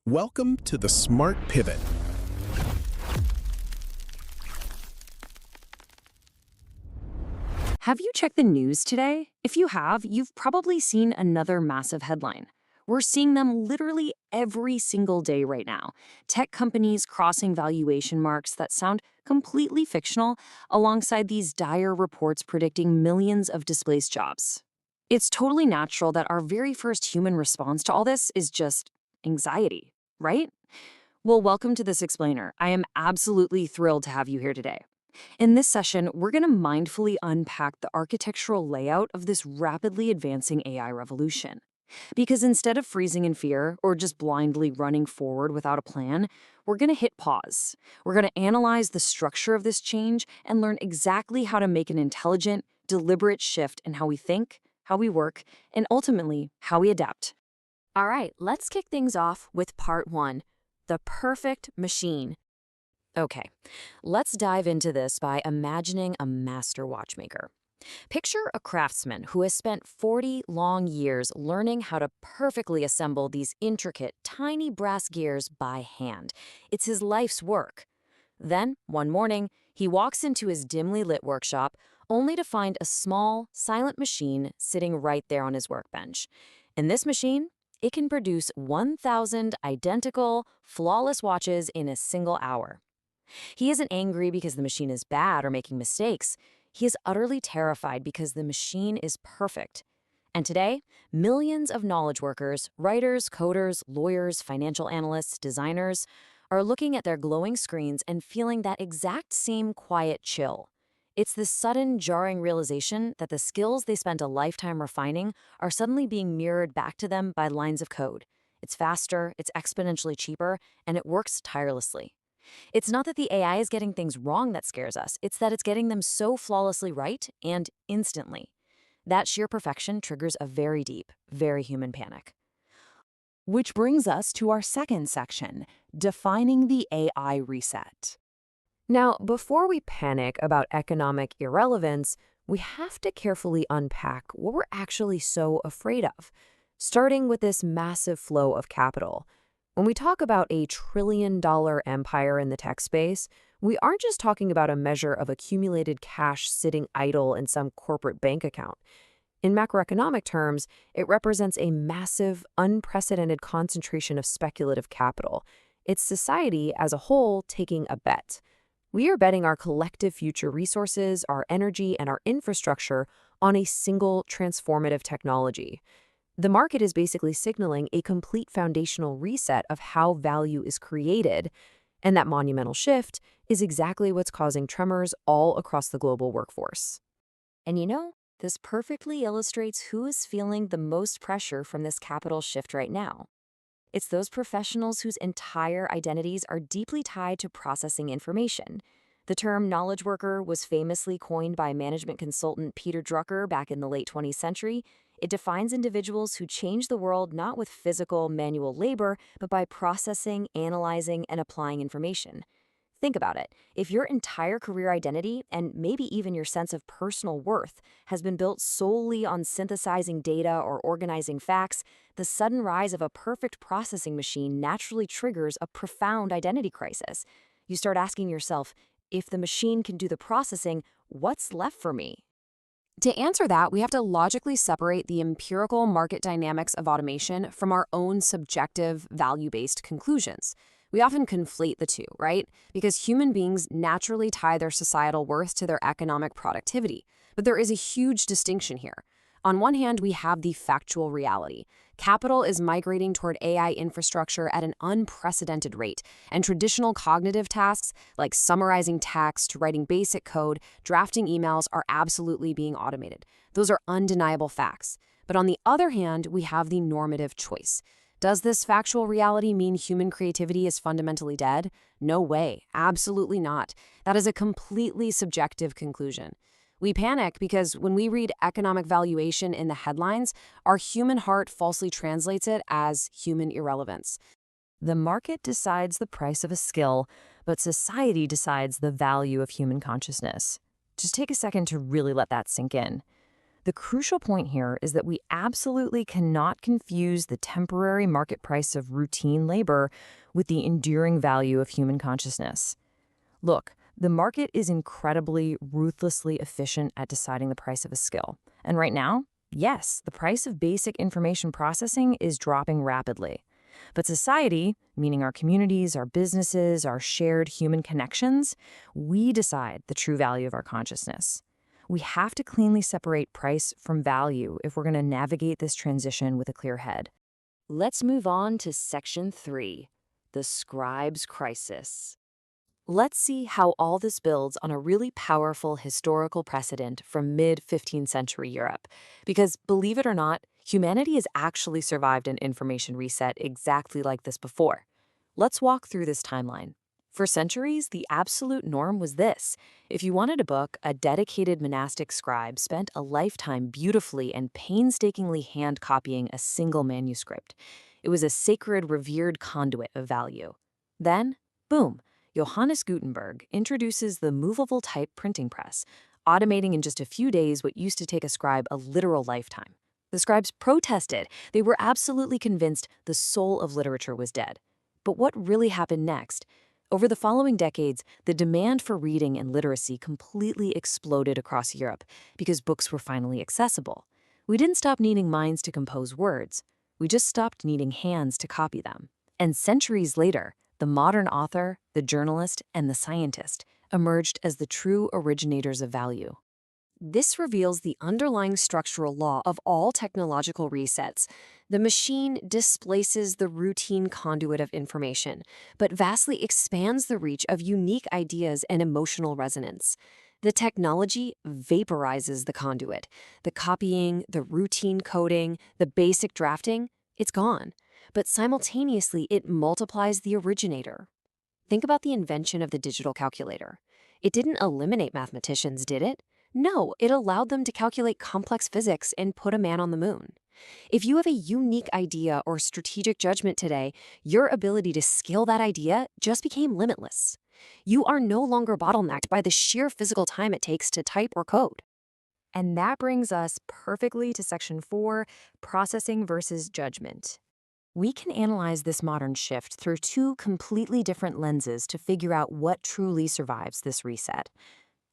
Welcome to the Smart Pivot. Have you checked the news today? If you have, you've probably seen another massive headline. We're seeing them literally every single day right now. Tech companies crossing valuation marks that sound completely fictional alongside these dire reports predicting millions of displaced jobs. It's totally natural that our very first human response to all this is just anxiety, right? Well, welcome to this explainer. I am absolutely thrilled to have you here today. In this session, we're going to mindfully unpack the architectural layout of this rapidly advancing AI revolution. Because instead of freezing in fear or just blindly running forward without a plan, we're going to hit pause. We're going to analyze the structure of this change and learn exactly how to make an intelligent, deliberate shift in how we think, how we work, and ultimately, how we adapt. All right, let's kick things off with part one, the perfect machine. Okay, let's dive into this by imagining a master watchmaker. Picture a craftsman who has spent 40 long years learning how to perfectly assemble these intricate, tiny brass gears by hand. It's his life's work. Then, one morning, he walks into his dimly lit workshop only to find a small, silent machine sitting right there on his workbench. And this machine, it can produce 1,000 identical, flawless watches in a single hour. He isn't angry because the machine is bad or making mistakes. He is utterly terrified because the machine is perfect. And today, millions of knowledge workers, writers, coders, lawyers, financial analysts, designers, are looking at their glowing screens and feeling that exact same quiet chill. It's this sudden, jarring realization that the skills they spent a lifetime refining are suddenly being mirrored back to them by lines of code. It's faster, it's exponentially cheaper, and it works tirelessly. It's not that the AI is getting things wrong that scares us, it's that it's getting them so flawlessly right and instantly. That sheer perfection triggers a very deep, very human panic. Which brings us to our second section, defining the AI reset. Now, before we panic about economic irrelevance, we have to carefully unpack what we're actually so afraid of, starting with this massive flow of capital. When we talk about a trillion-dollar empire in the tech space, we aren't just talking about a measure of accumulated cash sitting idle in some corporate bank account. In macroeconomic terms, it represents a massive, unprecedented concentration of speculative capital. It's society as a whole taking a bet. We are betting our collective future resources, our energy, and our infrastructure on a single transformative technology. The market is basically signaling a complete foundational reset of how value is created, and that monumental shift is exactly what's causing tremors all across the global workforce. And you know, this perfectly illustrates who is feeling the most pressure from this capital shift right now. It's those professionals whose entire identities are deeply tied to processing information. The term knowledge worker was famously coined by management consultant Peter Drucker back in the late 20th century. It defines individuals who change the world not with physical, manual labor, but by processing, analyzing, and applying information. Think about it. If your entire career identity, and maybe even your sense of personal worth, has been built solely on synthesizing data or organizing facts, the sudden rise of a perfect processing machine naturally triggers a profound identity crisis. You start asking yourself, if the machine can do the processing, what's left for me? To answer that, we have to logically separate the empirical market dynamics of automation from our own subjective, value-based conclusions. We often conflate the two, right? Because human beings naturally tie their societal worth to their economic productivity. But there is a huge distinction here. On one hand, we have the factual reality. Capital is migrating toward AI infrastructure at an unprecedented rate, and traditional cognitive tasks like summarizing text, writing basic code, drafting emails are absolutely being automated. Those are undeniable facts. But on the other hand, we have the normative choice. Does this factual reality mean human creativity is fundamentally dead? No way, absolutely not. That is a completely subjective conclusion. We panic because when we read economic valuation in the headlines, our human heart falsely translates it as human irrelevance. The market decides the price of a skill, but society decides the value of human consciousness. Just take a second to really let that sink in. The crucial point here is that we absolutely cannot confuse the temporary market price of routine labor with the enduring value of human consciousness. Look, the market is incredibly, ruthlessly efficient at deciding the price of a skill. And right now, yes, the price of basic information processing is dropping rapidly. But society, meaning our communities, our businesses, our shared human connections, we decide the true value of our consciousness. We have to cleanly separate price from value if we're going to navigate this transition with a clear head. Let's move on to Section 3, the Scribe's Crisis. Let's see how all this builds on a really powerful historical precedent from mid-15th century Europe. Because, believe it or not, humanity has actually survived an information reset exactly like this before. Let's walk through this timeline. For centuries, the absolute norm was this. If you wanted a book, a dedicated monastic scribe spent a lifetime beautifully and painstakingly hand-copying a single manuscript. It was a sacred, revered conduit of value. Then, boom, Johannes Gutenberg introduces the movable type printing press, automating in just a few days what used to take a scribe a literal lifetime. The scribes protested. They were absolutely convinced the soul of literature was dead. But what really happened next? Over the following decades, the demand for reading and literacy completely exploded across Europe because books were finally accessible. We didn't stop needing minds to compose words. We just stopped needing hands to copy them. And centuries later, the modern author, the journalist, and the scientist emerged as the true originators of value. This reveals the underlying structural law of all technological resets. The machine displaces the routine conduit of information, but vastly expands the reach of unique ideas and emotional resonance. The technology vaporizes the conduit. The copying, the routine coding, the basic drafting, it's gone. But simultaneously, it multiplies the originator. Think about the invention of the digital calculator. It didn't eliminate mathematicians, did it? No, it allowed them to calculate complex physics and put a man on the moon. If you have a unique idea or strategic judgment today, your ability to scale that idea just became limitless. You are no longer bottlenecked by the sheer physical time it takes to type or code. And that brings us perfectly to Section 4, processing versus judgment. We can analyze this modern shift through two completely different lenses to figure out what truly survives this reset.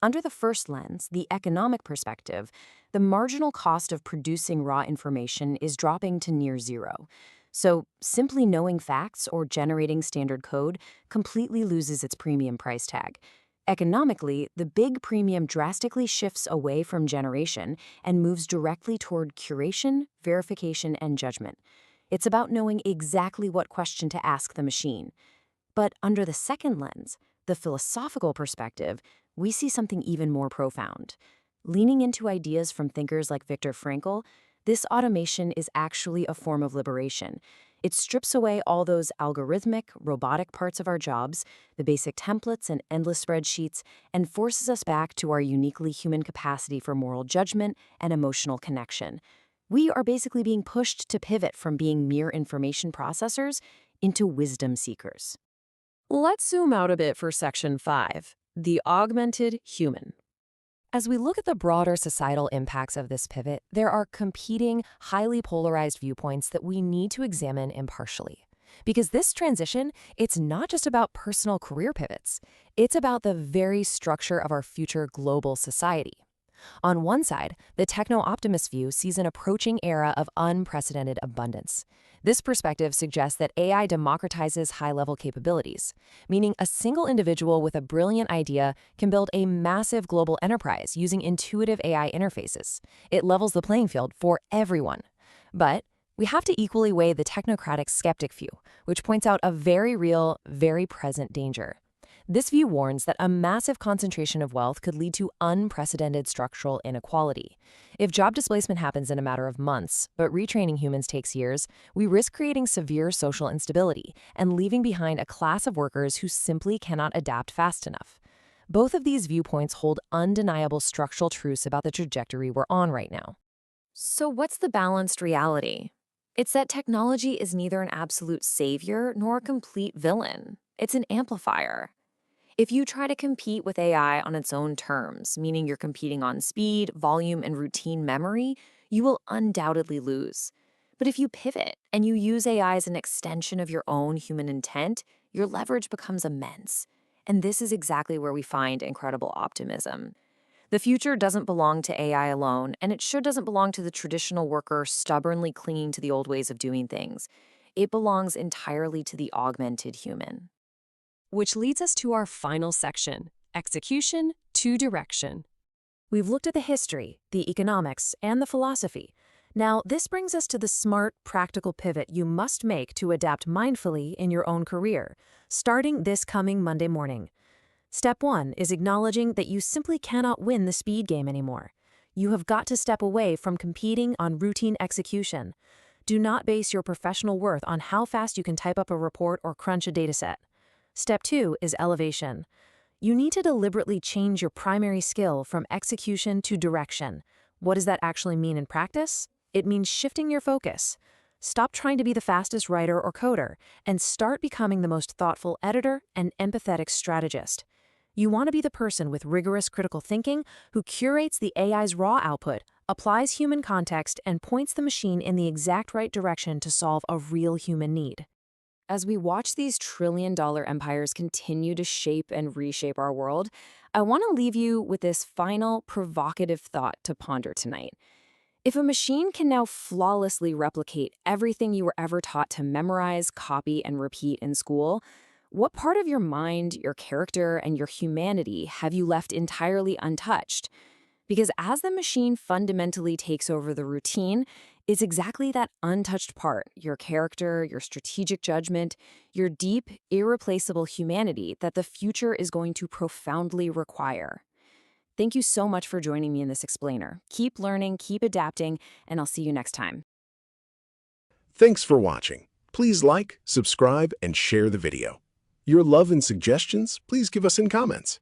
Under the first lens, the economic perspective, the marginal cost of producing raw information is dropping to near zero. So simply knowing facts or generating standard code completely loses its premium price tag. Economically, the big premium drastically shifts away from generation and moves directly toward curation, verification, and judgment. It's about knowing exactly what question to ask the machine. But under the second lens, the philosophical perspective, we see something even more profound. Leaning into ideas from thinkers like Viktor Frankl, this automation is actually a form of liberation. It strips away all those algorithmic, robotic parts of our jobs, the basic templates and endless spreadsheets, and forces us back to our uniquely human capacity for moral judgment and emotional connection. We are basically being pushed to pivot from being mere information processors into wisdom seekers. Let's zoom out a bit for Section 5, the Augmented Human. As we look at the broader societal impacts of this pivot, there are competing, highly polarized viewpoints that we need to examine impartially. Because this transition, it's not just about personal career pivots. It's about the very structure of our future global society. On one side, the techno-optimist view sees an approaching era of unprecedented abundance. This perspective suggests that AI democratizes high-level capabilities, meaning a single individual with a brilliant idea can build a massive global enterprise using intuitive AI interfaces. It levels the playing field for everyone. But we have to equally weigh the technocratic skeptic view, which points out a very real, very present danger. This view warns that a massive concentration of wealth could lead to unprecedented structural inequality. If job displacement happens in a matter of months, but retraining humans takes years, we risk creating severe social instability and leaving behind a class of workers who simply cannot adapt fast enough. Both of these viewpoints hold undeniable structural truths about the trajectory we're on right now. So what's the balanced reality? It's that technology is neither an absolute savior nor a complete villain. It's an amplifier. If you try to compete with AI on its own terms, meaning you're competing on speed, volume, and routine memory, you will undoubtedly lose. But if you pivot and you use AI as an extension of your own human intent, your leverage becomes immense. And this is exactly where we find incredible optimism. The future doesn't belong to AI alone, and it sure doesn't belong to the traditional worker stubbornly clinging to the old ways of doing things. It belongs entirely to the augmented human. Which leads us to our final section, execution to direction. We've looked at the history, the economics, and the philosophy. Now, this brings us to the smart, practical pivot you must make to adapt mindfully in your own career, starting this coming Monday morning. Step 1 is acknowledging that you simply cannot win the speed game anymore. You have got to step away from competing on routine execution. Do not base your professional worth on how fast you can type up a report or crunch a dataset. Step 2 is elevation. You need to deliberately change your primary skill from execution to direction. What does that actually mean in practice? It means shifting your focus. Stop trying to be the fastest writer or coder and start becoming the most thoughtful editor and empathetic strategist. You want to be the person with rigorous critical thinking who curates the AI's raw output, applies human context, and points the machine in the exact right direction to solve a real human need. As we watch these trillion-dollar empires continue to shape and reshape our world, I want to leave you with this final provocative thought to ponder tonight. If a machine can now flawlessly replicate everything you were ever taught to memorize, copy, and repeat in school, what part of your mind, your character, and your humanity have you left entirely untouched? Because as the machine fundamentally takes over the routine, it's exactly that untouched part, your character, your strategic judgment, your deep, irreplaceable humanity that the future is going to profoundly require. Thank you so much for joining me in this explainer. Keep learning, keep adapting, and I'll see you next time. Thanks for watching. Please like, subscribe, and share the video. Your love and suggestions, please give us in comments.